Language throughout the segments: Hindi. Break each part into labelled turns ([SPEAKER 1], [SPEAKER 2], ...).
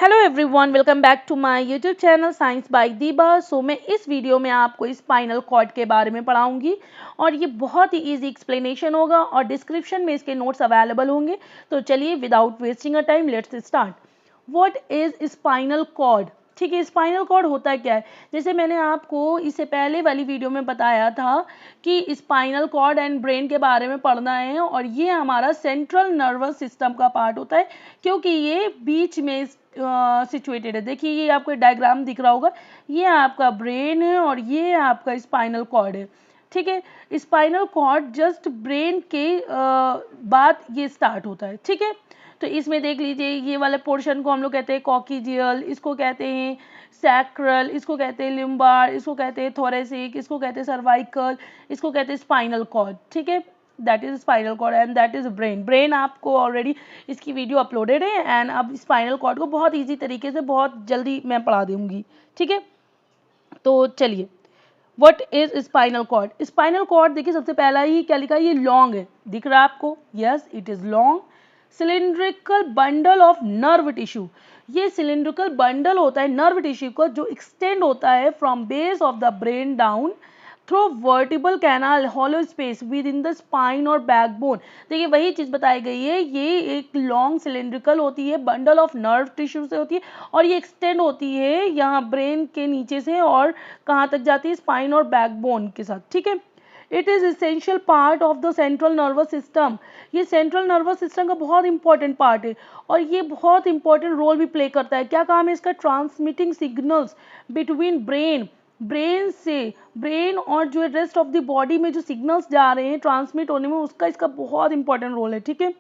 [SPEAKER 1] Hello everyone, welcome back to my YouTube channel science by Deeba. मैं इस वीडियो में आपको स्पाइनल कॉर्ड के बारे में पढ़ाऊंगी और ये बहुत ही इजी एक्सप्लेनेशन होगा और डिस्क्रिप्शन में इसके नोट्स अवेलेबल होंगे। तो चलिए without wasting a time let's start. What is spinal cord? ठीक है, स्पाइनल कॉर्ड होता क्या है? जैसे मैंने आपको इससे पहले वाली वीडियो में बताया था कि स्पाइनल कॉर्ड एंड ब्रेन के बारे में पढ़ना है और ये हमारा सेंट्रल नर्वस सिस्टम का पार्ट होता है क्योंकि ये बीच में सिचुएटेड है। देखिए ये आपको डायग्राम दिख रहा होगा, ये आपका ब्रेन है और ये आपका स्पाइनल कॉर्ड है। ठीक है, स्पाइनल कॉर्ड जस्ट ब्रेन के बाद ये स्टार्ट होता है। ठीक है, तो इसमें देख लीजिए ये वाले पोर्शन को हम लोग कहते हैं कॉक्सिजियल, इसको कहते हैं सैक्रल, इसको कहते हैं लिम्बार, इसको कहते हैं थोरेसिक, इसको कहते हैं सर्वाइकल, इसको कहते हैं स्पाइनल कॉर्ड। ठीक है, that is spinal cord and that is brain आपको ऑलरेडी इसकी वीडियो अपलोडेड है एंड अब स्पाइनल कॉर्ड को बहुत ईजी तरीके से बहुत जल्दी मैं पढ़ा दूंगी। ठीक है, तो चलिए what is spinal cord? Spinal cord देखिए सबसे पहला ही क्या लिखा है, ये लॉन्ग है, दिख रहा है आपको? Yes, it is long cylindrical bundle of nerve tissue. ये सिलिंड्रिकल बंडल होता है नर्व टिश्यू का जो एक्सटेंड होता है from base of the brain down through vertebral canal hollow space with in the spine और बैकबोन। देखिए वही चीज बताई गई है, ये एक लॉन्ग सिलिंड्रिकल होती है, बंडल ऑफ नर्व टिश्यू से होती है और ये एक्सटेंड होती है यहाँ ब्रेन के नीचे से और कहाँ तक जाती है, स्पाइन और बैकबोन के साथ। ठीक है, it is essential part of the central nervous system. ये सेंट्रल नर्वस सिस्टम का बहुत इंपॉर्टेंट पार्ट है और ये बहुत इंपॉर्टेंट रोल भी प्ले करता है। क्या काम है इसका? ट्रांसमिटिंग सिग्नल्स बिटवीन ब्रेन से ब्रेन और जो रेस्ट ऑफ द बॉडी में जो सिग्नल्स जा रहे हैं ट्रांसमिट होने में, उसका इसका बहुत इंपॉर्टेंट रोल है। ठीक है,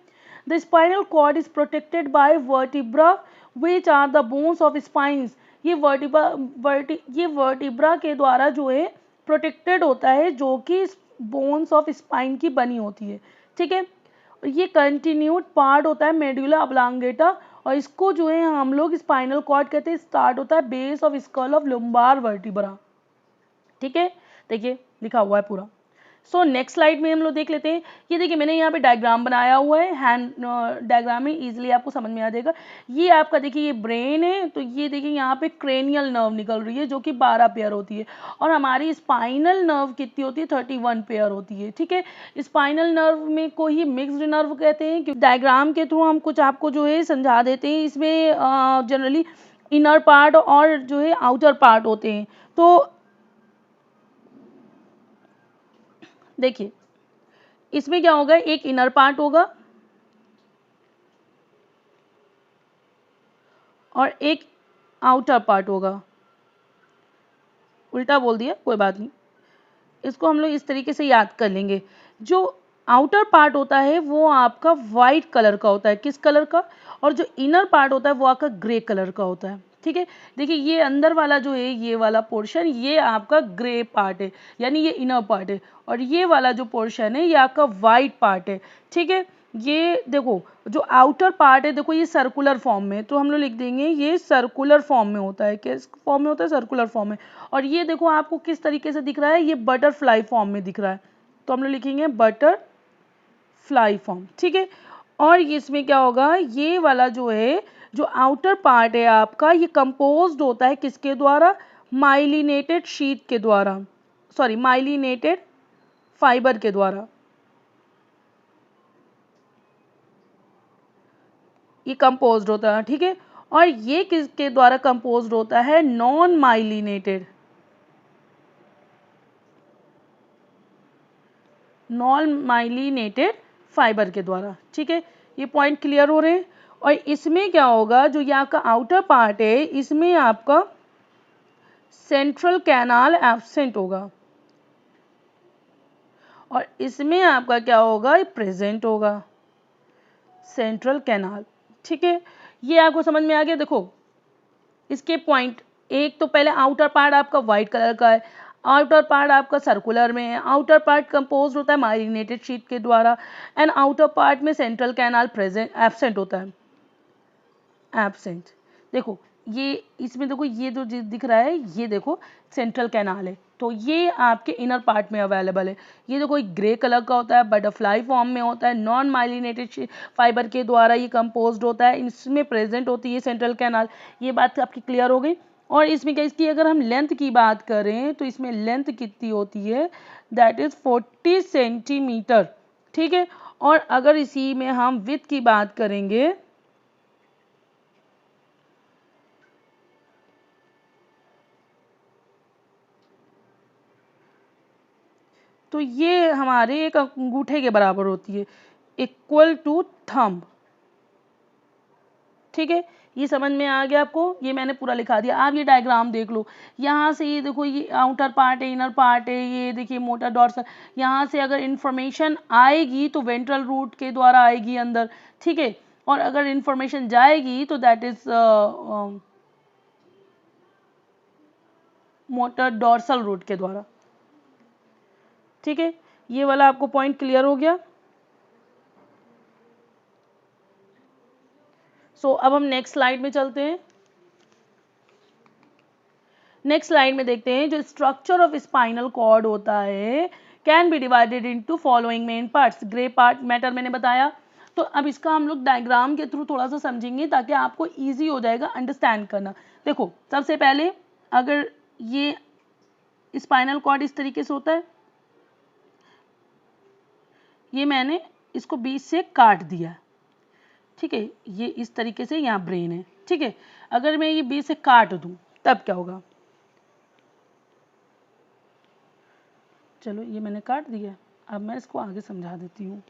[SPEAKER 1] the spinal cord is protected by vertebra which are the bones of spines. ये वर्टिब्रा के द्वारा जो है प्रोटेक्टेड होता है जो कि बोन्स ऑफ स्पाइन की बनी होती है। ठीक है, ये कंटिन्यूड पार्ट होता है मेडुला ऑब्लांगेटा और इसको जो है हम लोग स्पाइनल कॉर्ड कहते हैं। स्टार्ट होता है base of skull of lumbar vertebra. ठीक है, देखिए लिखा हुआ है पूरा। नेक्स्ट स्लाइड में हम लोग देख लेते हैं। ये देखिए मैंने यहाँ पे डायग्राम बनाया हुआ है, हैंड डायग्राम में इजीली आपको समझ में आ जाएगा। ये आपका देखिए ये ब्रेन है, तो ये देखिए यहाँ पे क्रेनियल नर्व निकल रही है जो कि 12 पेयर होती है और हमारी स्पाइनल नर्व कितनी होती है? 31 पेयर होती है। ठीक है, स्पाइनल नर्व में को ही मिक्स्ड नर्व कहते हैं क्योंकि डायग्राम के थ्रू हम कुछ आपको जो है समझा देते हैं। इसमें जनरली इनर पार्ट और जो है आउटर पार्ट होते हैं। तो देखिए इसमें क्या होगा, एक इनर पार्ट होगा और एक आउटर पार्ट होगा। उल्टा बोल दिया, कोई बात नहीं, इसको हम लोग इस तरीके से याद कर लेंगे। जो आउटर पार्ट होता है वो आपका वाइट कलर का होता है, किस कलर का? और जो इनर पार्ट होता है वो आपका ग्रे कलर का होता है। ठीक है, देखिए ये अंदर वाला जो है ये वाला पोर्शन ये आपका ग्रे पार्ट है, यानी ये इनर पार्ट है और ये वाला जो पोर्शन है ये आपका वाइट पार्ट है। ठीक है, ये देखो जो आउटर पार्ट है, देखो ये सर्कुलर फॉर्म में, तो हम लोग लिख देंगे ये सर्कुलर फॉर्म में होता है। किस फॉर्म में होता है? सर्कुलर फॉर्म में। और ये देखो आपको किस तरीके से दिख रहा है, ये बटरफ्लाई फॉर्म में दिख रहा है, तो हम लोग लिखेंगे बटरफ्लाई फॉर्म। ठीक है, और इसमें क्या होगा, ये वाला जो है जो आउटर पार्ट है आपका ये कंपोज्ड होता है किसके द्वारा? माइलिनेटेड शीट के द्वारा, सॉरी माइलिनेटेड फाइबर के द्वारा। ये कंपोज्ड होता है। ठीक है, और ये किसके द्वारा कंपोज्ड होता है? नॉन माइलिनेटेड फाइबर के द्वारा। ठीक है, ये पॉइंट क्लियर हो रहे हैं। और इसमें क्या होगा, जो यहाँ का आउटर पार्ट है इसमें आपका सेंट्रल कैनाल एब्सेंट होगा और इसमें आपका क्या होगा, प्रेजेंट होगा सेंट्रल कैनाल। ठीक है, ये आपको समझ में आ गया। देखो इसके पॉइंट, एक तो पहले आउटर पार्ट आपका व्हाइट कलर का है, आउटर पार्ट आपका सर्कुलर में है, आउटर पार्ट कंपोज होता है माइलिनेटेड शीट के द्वारा एंड आउटर पार्ट में सेंट्रल कैनाल प्रेजेंट एब्सेंट होता है, एब्सेंट। देखो ये इसमें देखो ये जो दिख रहा है ये देखो सेंट्रल कैनाल है, तो ये आपके इनर पार्ट में अवेलेबल है। ये जो कोई ग्रे कलर का होता है, बटरफ्लाई फॉर्म में होता है, नॉन माइलिनेटेड फाइबर के द्वारा ये कंपोज्ड होता है, इसमें प्रेजेंट होती है सेंट्रल कैनाल। ये बात आपकी क्लियर हो गई। और इसमें क्या, इसकी अगर हम लेंथ की बात करें तो इसमें लेंथ कितनी होती है, दैट इज 40 सेंटीमीटर, ठीक है। और अगर इसी में हम विड्थ की बात करेंगे तो ये हमारे एक अंगूठे के बराबर होती है, इक्वल टू थंब, ठीक है। ये समझ में आ गया आपको, ये मैंने पूरा लिखा दिया। आप ये डायग्राम देख लो, यहाँ से ये देखो, ये आउटर पार्ट है, इनर पार्ट है, ये देखिए मोटर डॉर्सल। यहाँ से अगर इंफॉर्मेशन आएगी तो वेंट्रल रूट के द्वारा आएगी अंदर, ठीक है। और अगर इंफॉर्मेशन जाएगी तो that is motor dorsal root के द्वारा, ठीक है। ये वाला आपको पॉइंट क्लियर हो गया। अब हम नेक्स्ट स्लाइड में चलते हैं। नेक्स्ट स्लाइड में देखते हैं, जो स्ट्रक्चर ऑफ स्पाइनल कॉर्ड होता है can be divided into following main parts. Grey part matter मैंने बताया, तो अब इसका हम लोग डायग्राम के थ्रू थोड़ा सा समझेंगे ताकि आपको इजी हो जाएगा अंडरस्टैंड करना। देखो, सबसे पहले अगर ये स्पाइनल कॉर्ड इस तरीके से होता है, ये मैंने इसको बीच से काट दिया, ठीक है। ये इस तरीके से यहाँ ब्रेन है, ठीक है। अगर मैं ये बीच से काट दूं तब क्या होगा, चलो ये मैंने काट दिया, अब मैं इसको आगे समझा देती हूँ,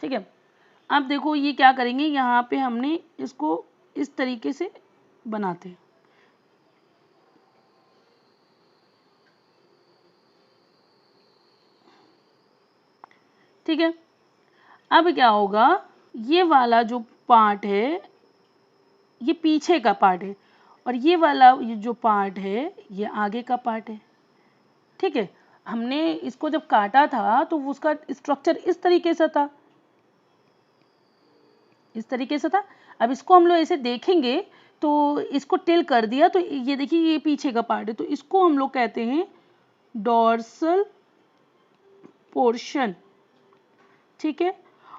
[SPEAKER 1] ठीक है। अब देखो ये क्या करेंगे, यहाँ पे हमने इसको इस तरीके से बनाते हैं, ठीक है। अब क्या होगा, ये वाला जो पार्ट है ये पीछे का पार्ट है, और ये वाला ये जो पार्ट है ये आगे का पार्ट है, ठीक है। हमने इसको जब काटा था तो उसका स्ट्रक्चर इस तरीके से था, इस तरीके से था। अब इसको हम लोग ऐसे देखेंगे तो इसको टिल कर दिया, तो ये देखिए ये पीछे का पार्ट है, तो इसको हम लोग कहते हैं डॉर्सल पोर्शन, ठीक है।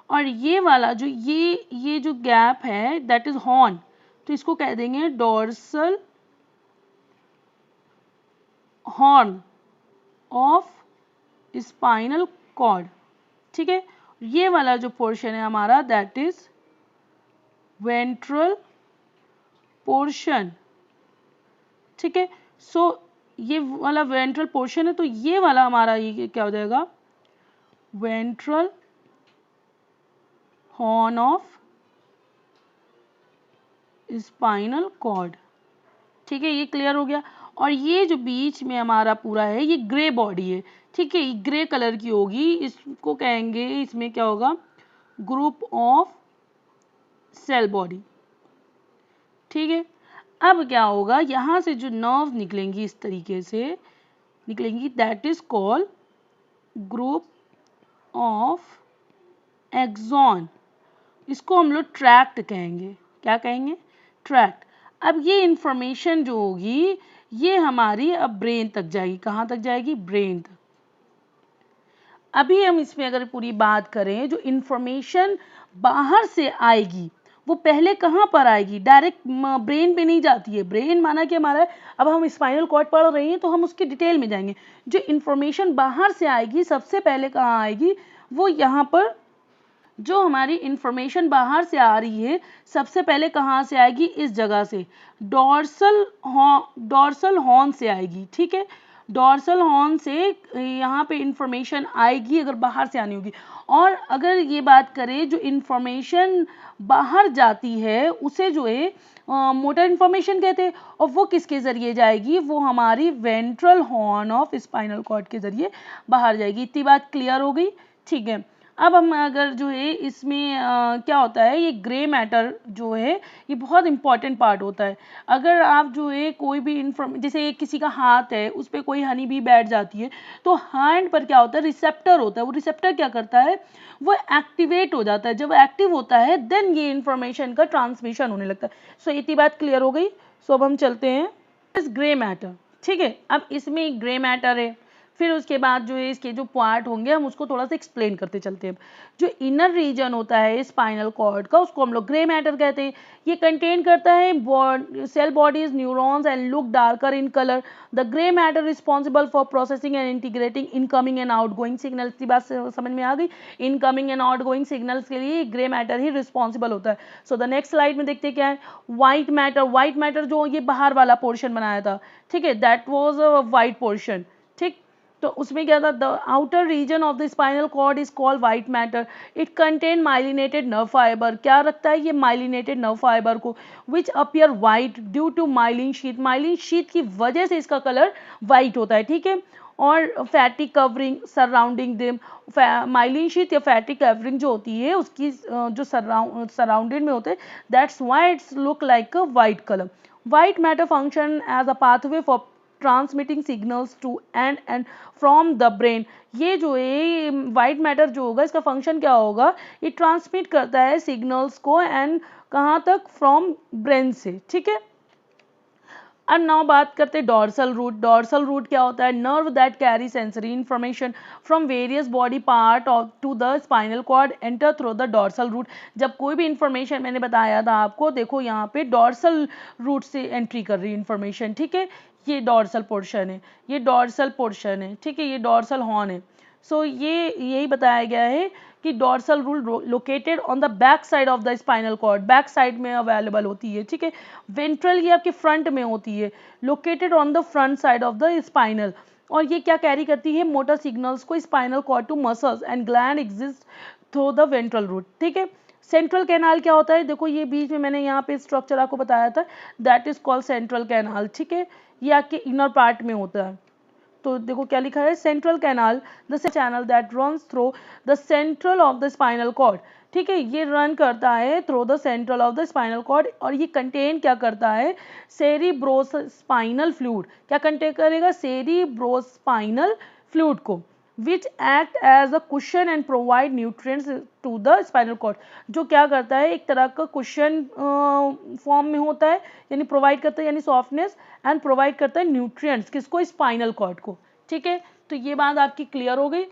[SPEAKER 1] और ये वाला जो ये जो गैप है दैट इज हॉर्न, तो इसको कह देंगे dorsal horn of spinal cord, ठीक है। ये वाला जो पोर्शन है हमारा दैट इज वेंट्रल पोर्शन, ठीक है। ये वाला वेंट्रल पोर्शन है, तो ये वाला हमारा ये क्या हो जाएगा, ventral horn of spinal cord, ठीक है। ये क्लियर हो गया। और ये जो बीच में हमारा पूरा है ये ग्रे बॉडी है, ठीक है, ये ग्रे कलर की होगी, इसको कहेंगे, इसमें क्या होगा, ग्रुप ऑफ सेल बॉडी, ठीक है। अब क्या होगा, यहां से जो नर्व निकलेंगी इस तरीके से निकलेंगी that is called group of axon, इसको हम लोग ट्रैक्ट कहेंगे। क्या कहेंगे, ट्रैक्ट। अब ये इंफॉर्मेशन जो होगी ये हमारी अब ब्रेन तक जाएगी, कहाँ तक जाएगी, ब्रेन तक। अभी हम इसमें अगर पूरी बात करें, जो इंफॉर्मेशन बाहर से आएगी वो पहले कहाँ पर आएगी, डायरेक्ट ब्रेन पे नहीं जाती है। ब्रेन माना कि हमारा, अब हम स्पाइनल कॉर्ड पढ़ रहे हैं तो हम उसकी डिटेल में जाएंगे। जो इंफॉर्मेशन बाहर से आएगी सबसे पहले कहाँ आएगी, वो यहाँ पर, जो हमारी इंफॉर्मेशन बाहर से आ रही है सबसे पहले कहाँ से आएगी, इस जगह से, डॉर्सल हॉर्न से आएगी, ठीक है। डॉर्सल हॉर्न से यहाँ पे इंफॉर्मेशन आएगी अगर बाहर से आनी होगी। और अगर ये बात करें जो इंफॉर्मेशन बाहर जाती है उसे जो है मोटर इंफॉर्मेशन कहते हैं, और वो किसके जरिए जाएगी, वो हमारी ventral horn of spinal cord के जरिए बाहर जाएगी। इतनी बात क्लियर हो गई, ठीक है। अब हम अगर जो है इसमें क्या होता है, ये ग्रे मैटर जो है ये बहुत इंपॉर्टेंट पार्ट होता है। अगर आप जो है कोई भी जैसे किसी का हाथ है उस पर कोई हनी भी बैठ जाती है तो हैंड पर क्या होता है, रिसेप्टर होता है। वो रिसेप्टर क्या करता है, वो एक्टिवेट हो जाता है। जब एक्टिव होता है देन ये इंफॉर्मेशन का ट्रांसमिशन होने लगता है। इतनी बात क्लियर हो गई। अब हम चलते हैं इस ग्रे मैटर, ठीक है। अब इसमें ग्रे मैटर है, फिर उसके बाद जो है इसके जो पार्ट होंगे हम उसको थोड़ा सा एक्सप्लेन करते चलते हैं। जो इनर रीजन होता है स्पाइनल कॉर्ड का उसको हम लोग ग्रे मैटर कहते हैं। ये कंटेन करता है cell bodies, neurons and look darker in colour. The grey matter responsible for processing and integrating incoming and outgoing signals की बात समझ में आ गई। इनकमिंग एंड आउटगोइंग सिग्नल्स के लिए ग्रे मैटर ही रिस्पॉन्सिबल होता है। सो द नेक्स्ट स्लाइड में देखते हैं क्या है। व्हाइट मैटर, व्हाइट मैटर जो ये बाहर वाला पोर्शन बनाया था, ठीक है, that was a white portion, ठीक। तो उसमें क्या था, the outer region of the spinal cord is called white matter. It contain myelinated nerve fibre, क्या रखता है ये माइलिनेटेड नर्व फाइबर को, which appear white due to myelin sheath, myelin sheath की वजह से इसका कलर व्हाइट होता है, ठीक है। और fatty covering surrounding them, myelin sheath या फैटी कवरिंग जो होती है उसकी जो सराउंडेड में होते हैं, that's why it's look like a white colour. White matter function as a pathway for transmitting signals to and from the brain. ये जो है वाइट मैटर जो होगा इसका फंक्शन क्या होगा, ये ट्रांसमिट करता है सिग्नल्स को एंड कहाँ तक, फ्रॉम ब्रेन से, ठीक है। अब नाउ बात करते हैं डॉर्सल रूट। डॉर्सल रूट क्या होता है, nerve that carry sensory information from various body part to the spinal cord enter through the dorsal root. जब कोई भी इंफॉर्मेशन मैंने बताया था आपको, देखो यहाँ पे डॉर्सल रूट से एंट्री कर रही है इंफॉर्मेशन, ठीक है। ये डॉर्सल पोर्शन है, ये डॉर्सल पोर्शन है, ठीक है, ये डॉर्सल हॉर्न है। सो ये यही बताया गया है कि dorsal root located on the back side of the spinal cord, back side में अवेलेबल होती है, ठीक है। वेंट्रल ये आपके फ्रंट में होती है, located on the front side of the spinal. और ये क्या कैरी करती है, मोटर सिग्नल्स को spinal cord to muscles and gland exist through the ventral root, ठीक है। सेंट्रल कैनाल क्या होता है, देखो ये बीच में मैंने यहाँ पे स्ट्रक्चर आपको बताया था, that is called central canal, ठीक है। ये आपके इनर पार्ट में होता है। तो देखो क्या लिखा है, central canal the channel that runs through the central of the spinal cord, ठीक है। ये रन करता है through the central of the spinal cord और ये कंटेन क्या करता है, सेरिब्रोस्पाइनल फ्लूइड। क्या कंटेन करेगा, सेरिब्रोस्पाइनल फ्लूइड को, which act as a cushion and provide nutrients to the spinal cord. जो क्या करता है, एक तरह का कुशन फॉर्म में होता है, यानी प्रोवाइड करता है, यानी सॉफ्टनेस, एंड प्रोवाइड करता है न्यूट्रिएंट्स किसको, स्पाइनल कॉर्ड को, ठीक है। तो ये बात आपकी क्लियर हो गई।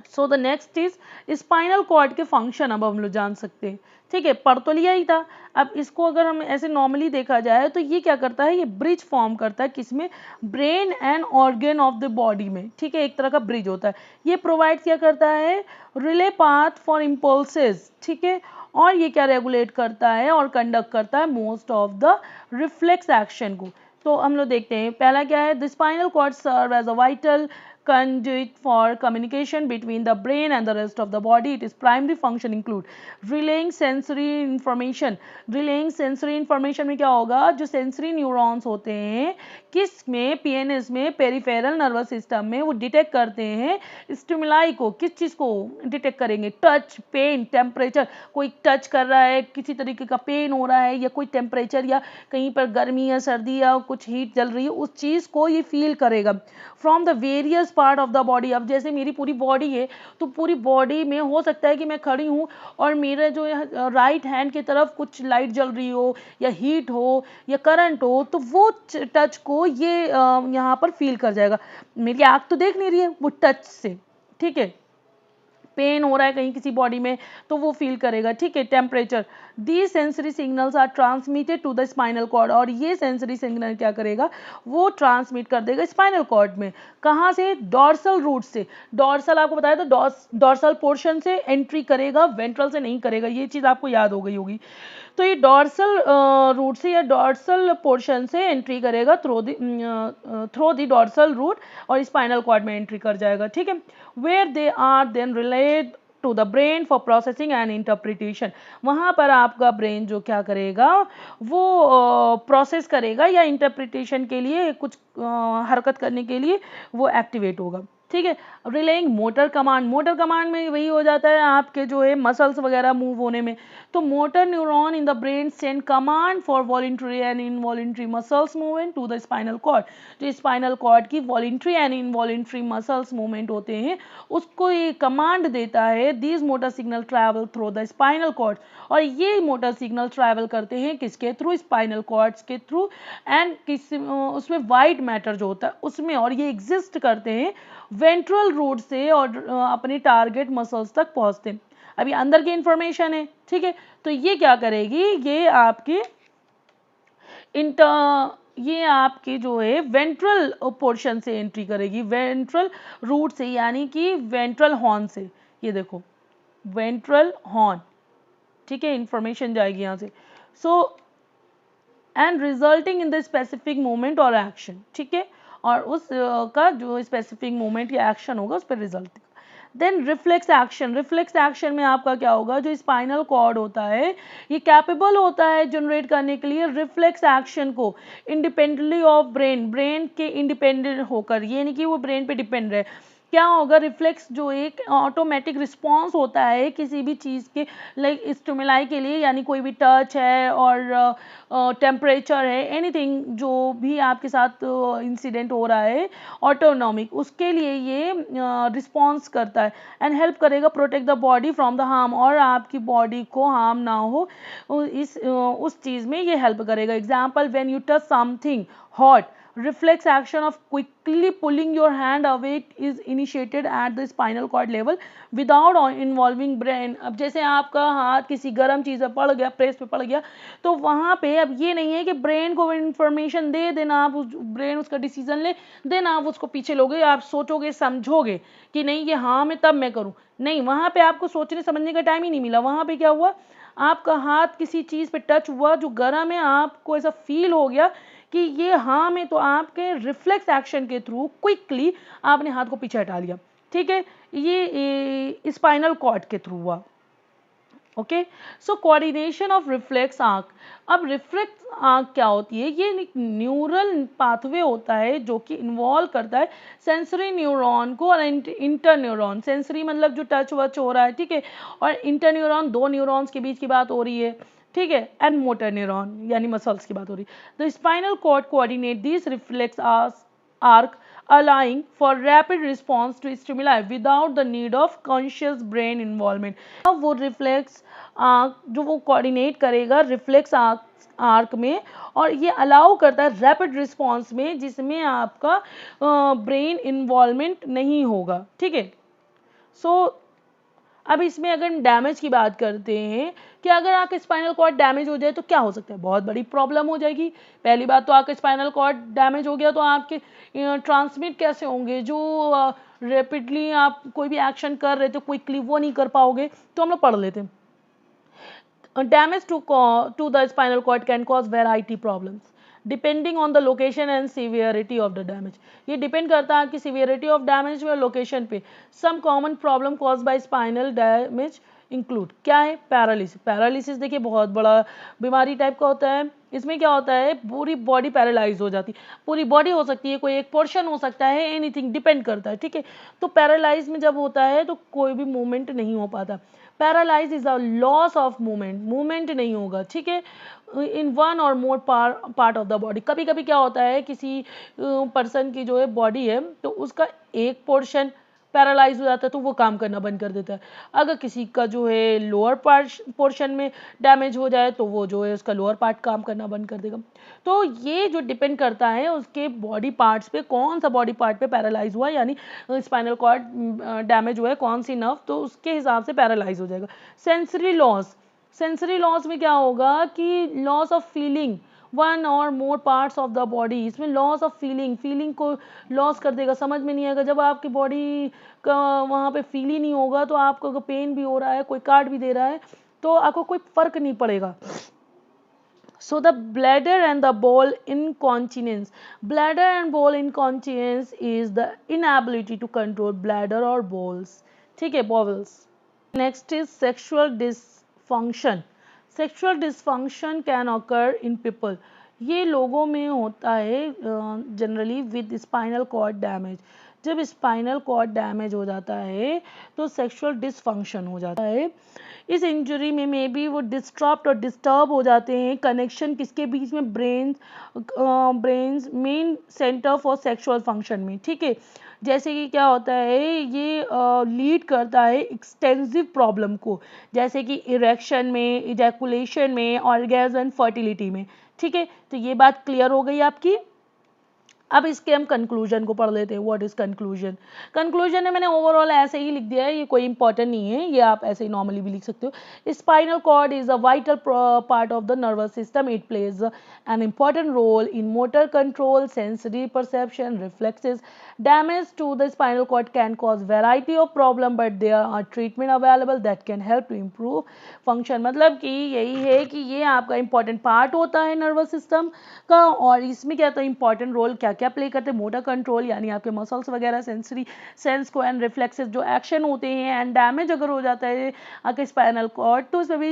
[SPEAKER 1] So the next is spinal cord के फंक्शन, अब हम लोग जान सकते हैं, ठीक है। पढ़ तो लिया ही था। अब इसको अगर हम ऐसे नॉर्मली देखा जाए तो ये क्या करता है, ये ब्रिज फॉर्म करता है किसमें, brain and organ of the body में, ठीक है। एक तरह का ब्रिज होता है। ये प्रोवाइड क्या करता है, रिले पाथ फॉर इम्पल्सेस, ठीक है। और ये क्या रेगुलेट करता है और कंडक्ट करता है most of the reflex action को। तो हम लोग देखते हैं पहला क्या है, the spinal cord serve as a vital conduit for communication between the brain and the rest of the body. Its primary function include relaying sensory information. relaying sensory information में क्या होगा, जो sensory neurons होते हैं किस में, PNS में, पेरिफेरल नर्वस सिस्टम में, वो डिटेक्ट करते हैं स्टिमुलाई को। किस चीज़ को डिटेक्ट करेंगे, टच, पेन, टेम्परेचर। कोई टच कर रहा है, किसी तरीके का पेन हो रहा है, या कोई टेम्परेचर या कहीं पर गर्मी या सर्दी या कुछ हीट जल रही है, उस चीज़ को ये फील करेगा from the various part of the body. अब जैसे मेरी पूरी बॉडी है तो पूरी बॉडी में हो सकता है कि मैं खड़ी हूँ और मेरे जो राइट हैंड की तरफ कुछ लाइट जल रही हो या हीट हो या करंट हो, तो वो टच को ये यहाँ पर फील कर जाएगा। मेरी आँख तो देख नहीं रही है, वो टच से, ठीक है। पेन हो रहा है कहीं किसी बॉडी में तो वो फील करेगा, ठीक है। Temperature, these sensory signals are transmitted to the spinal cord. और ये सेंसरी सिग्नल क्या करेगा, वो ट्रांसमिट कर देगा स्पाइनल कॉर्ड में। कहाँ से, डॉर्सल रूट से। डॉर्सल आपको बताया था, डॉर्सल पोर्शन से एंट्री करेगा, वेंट्रल से नहीं करेगा, ये चीज़ आपको याद हो गई होगी। तो ये डॉर्सल रूट से या डॉर्सल पोर्शन से एंट्री करेगा थ्रू द डॉर्सल रूट और स्पाइनल कॉर्ड में एंट्री कर जाएगा, ठीक है। Where they are then relayed to the brain for processing and interpretation. वहाँ पर आपका ब्रेन जो क्या करेगा, वो प्रोसेस करेगा या इंटरप्रिटेशन के लिए कुछ हरकत करने के लिए वो एक्टिवेट होगा। ठीक है। Relying motor command, motor command में वही हो जाता है आपके जो है मसल्स वगैरह मूव होने में। तो motor neuron in the brain send command for voluntary and involuntary muscles movement to the spinal cord. जो स्पाइनल कॉर्ड की voluntary and involuntary muscles movement होते हैं उसको ये कमांड देता है, these motor signal travel through the spinal cord. और ये मोटर सिग्नल ट्रैवल करते हैं किसके थ्रू, स्पाइनल कॉर्ड्स के थ्रू। एंड किस उसमें वाइट मैटर जो होता है उसमें, और ये एग्जिस्ट करते हैं वेंट्रल रूट से और अपने टारगेट मसल्स तक पहुंचते हैं। अभी अंदर की इंफॉर्मेशन है, ठीक है। तो ये क्या करेगी, ये आपकी ये आपकी जो है वेंट्रल पोर्शन से एंट्री करेगी, वेंट्रल रूट से, यानी कि वेंट्रल हॉर्न से। ये देखो वेंट्रल हॉर्न, ठीक है, इंफॉर्मेशन जाएगी यहाँ से। So and resulting in the specific movement और एक्शन, ठीक है, और उस का जो स्पेसिफिक मूवमेंट या एक्शन होगा उस पर result. Then reflex action, reflex action में आपका क्या होगा, जो स्पाइनल कॉर्ड होता है ये कैपेबल होता है जनरेट करने के लिए रिफ्लेक्स एक्शन को इंडिपेंडेंटली ऑफ ब्रेन, ब्रेन के इंडिपेंडेंट होकर, ये नहीं कि वो ब्रेन पे डिपेंड रहे। क्या होगा, रिफ्लेक्स जो एक ऑटोमेटिक रिस्पॉन्स होता है किसी भी चीज़ के लाइक स्टिमुलाई के लिए, यानी कोई भी टच है और टेम्परेचर है, एनीथिंग जो भी आपके साथ इंसिडेंट हो रहा है ऑटोनॉमिक, उसके लिए ये रिस्पॉन्स करता है एंड हेल्प करेगा protect the body from the harm, और आपकी बॉडी को हार्म ना हो उस चीज़ में ये हेल्प करेगा। Example, when you touch something hot, reflex action of quickly pulling your hand away is initiated at the spinal cord level without involving brain। अब जैसे आपका हाथ किसी गर्म चीज़ पे पड़ गया, प्रेस पे पड़ गया, तो वहाँ पे अब ये नहीं है कि ब्रेन को इंफॉर्मेशन दे देना, आप ब्रेन उसका डिसीजन ले देना, आप उसको पीछे लोगे, आप सोचोगे समझोगे कि नहीं ये हाँ मैं तब मैं करूँ, नहीं, वहाँ पे आपको सोचने समझने का टाइम ही नहीं मिला। वहाँ पे क्या हुआ, आपका हाथ किसी चीज़ पे टच हुआ जो गर्म है, आपको ऐसा फील हो गया कि ये हाँ में, तो आपके रिफ्लेक्स एक्शन के थ्रू क्विकली आपने हाथ को पीछे हटा लिया, ठीक है, ये स्पाइनल कॉर्ड के थ्रू हुआ। Okay, so coordination of reflex arc. अब रिफ्लेक्स आर्क क्या होती है, ये एक न्यूरल पाथवे होता है जो कि इन्वॉल्व करता है सेंसरी न्यूरॉन को और इंटर न्यूरॉन। सेंसरी मतलब जो टच वच हो रहा है, ठीक है, और इंटर न्यूरॉन दो न्यूरॉन्स के बीच की बात हो रही है, ठीक है, एंड मोटर न्यूरॉन यानी मसल्स की बात हो रही है। The spinal cord coordinate this reflex arc allowing for rapid response to stimuli without the need of conscious brain involvement। अब वो रिफ्लेक्स जो वो कोऑर्डिनेट करेगा रिफ्लेक्स आर्क में, और ये अलाउ करता है रैपिड रिस्पॉन्स में जिसमें आपका ब्रेन इन्वॉल्वमेंट नहीं होगा, ठीक है। सो अब इसमें अगर हम डैमेज की बात करते हैं कि अगर आपका स्पाइनल कॉर्ड डैमेज हो जाए तो क्या हो सकता है, बहुत बड़ी प्रॉब्लम हो जाएगी। पहली बात तो आपका स्पाइनल कॉर्ड डैमेज हो गया तो आपके ट्रांसमिट कैसे होंगे, जो रैपिडली आप कोई भी एक्शन कर रहे थे क्विकली वो नहीं कर पाओगे। तो हम लोग पढ़ लेते हैं, damage to the spinal cord can cause variety problems depending on the location and severity of the damage। ये डिपेंड करता है कि severity of damage और लोकेशन पे। some common problem caused by spinal damage include क्या है, पैरालिसिस। पैरालिसिस देखिए बहुत बड़ा बीमारी टाइप का होता है। इसमें क्या होता है, पूरी बॉडी पैरालाइज हो जाती है, पूरी बॉडी हो सकती है, कोई एक पोर्शन हो सकता है, एनीथिंग डिपेंड करता है, ठीक है। तो पैरालाइज में जब होता है तो कोई भी मूवमेंट नहीं हो पाता। Paralyse is a loss of movement, movement नहीं होगा, ठीक है, इन वन और more part of the body. कभी कभी क्या होता है, किसी पर्सन की जो है बॉडी है तो उसका एक पोर्शन पैरालाइज हो जाता है तो वो काम करना बंद कर देता है। अगर किसी का जो है लोअर पोर्शन में डैमेज हो जाए तो वो जो है उसका लोअर पार्ट काम करना बंद कर देगा। तो ये जो डिपेंड करता है उसके बॉडी पार्ट्स पे, कौन सा बॉडी पार्ट पे पैरालाइज हुआ, यानी स्पाइनल कॉर्ड डैमेज हुआ है कौन सी नर्व, तो उसके हिसाब से पैरालाइज हो जाएगा। सेंसरी लॉस, सेंसरी लॉस में क्या होगा कि लॉस ऑफ फीलिंग वन और मोर पार्ट्स ऑफ द बॉडी। इसमें लॉस ऑफ फीलिंग, फीलिंग को लॉस कर देगा, समझ में नहीं आएगा। जब आपकी बॉडी का वहाँ पे फील ही नहीं होगा तो आपको अगर पेन भी हो रहा है, कोई काट भी दे रहा है तो आपको कोई फर्क नहीं पड़ेगा। So the bladder and the bowel incontinence, bladder and bowel incontinence is the inability to control bladder or bowels, ठीक है, bowels। Next is sexual dysfunction। Sexual dysfunction can occur in people। ये लोगों में होता है generally with spinal cord damage. जब स्पाइनल कॉर्ड डैमेज हो जाता है तो सेक्सुअल डिसफंक्शन हो जाता है। इस इंजरी में मे बी वो डिस्टर्ब और डिस्टर्ब हो जाते हैं कनेक्शन किसके बीच में, brains main centre for sexual function में, ठीक है। जैसे कि क्या होता है, ये लीड करता है एक्सटेंसिव प्रॉब्लम को, जैसे कि इरेक्शन में, इजैकुलेशन में, ऑर्गेज्म, फर्टिलिटी में, ठीक है। तो ये बात क्लियर हो गई आपकी। अब इसके हम कंक्लूजन को पढ़ लेते हैं। What is conclusion? कंक्लूजन में मैंने ओवरऑल ऐसे ही लिख दिया है, ये कोई इंपॉर्टेंट नहीं है, ये आप ऐसे ही नॉर्मली भी लिख सकते हो। Spinal cord is a vital part of the nervous system. It plays an important role in motor control, sensory perception, reflexes. Damage to the spinal cord can cause variety of problem, but there are treatment available that can help to improve function। मतलब कि यही है कि ये आपका इंपॉर्टेंट पार्ट होता है नर्वस सिस्टम का, और इसमें क्या होता है, इंपॉर्टेंट रोल क्या क्या प्ले करते हैं, मोटर कंट्रोल यानी आपके मसल्स वगैरह, सेंसरी सेंस को, एंड रिफ्लेक्सेस जो एक्शन होते हैं, एंड डैमेज अगर हो जाता है आपके स्पाइनल कॉर्ड तो उसमें भी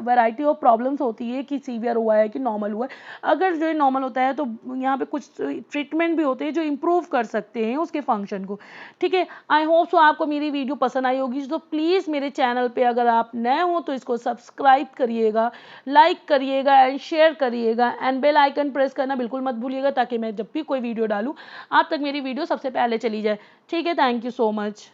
[SPEAKER 1] वैरायटी ऑफ प्रॉब्लम्स होती है कि सीवियर हुआ है कि नॉर्मल हुआ है। अगर जो नॉर्मल होता है तो यहाँ पे कुछ ट्रीटमेंट भी होते हैं जो इम्प्रूव कर सकते हैं उसके फंक्शन को, ठीक है। आई होप सो आपको मेरी वीडियो पसंद आई होगी, तो प्लीज़ मेरे चैनल पे अगर आप नए हो तो इसको सब्सक्राइब करिएगा, लाइक करिएगा एंड शेयर करिएगा, एंड बेल आइकन प्रेस करना बिल्कुल मत भूलिएगा, ताकि मैं जब भी कोई वीडियो डालूँ आप तक मेरी वीडियो सबसे पहले चली जाए, ठीक है। Thank you so much.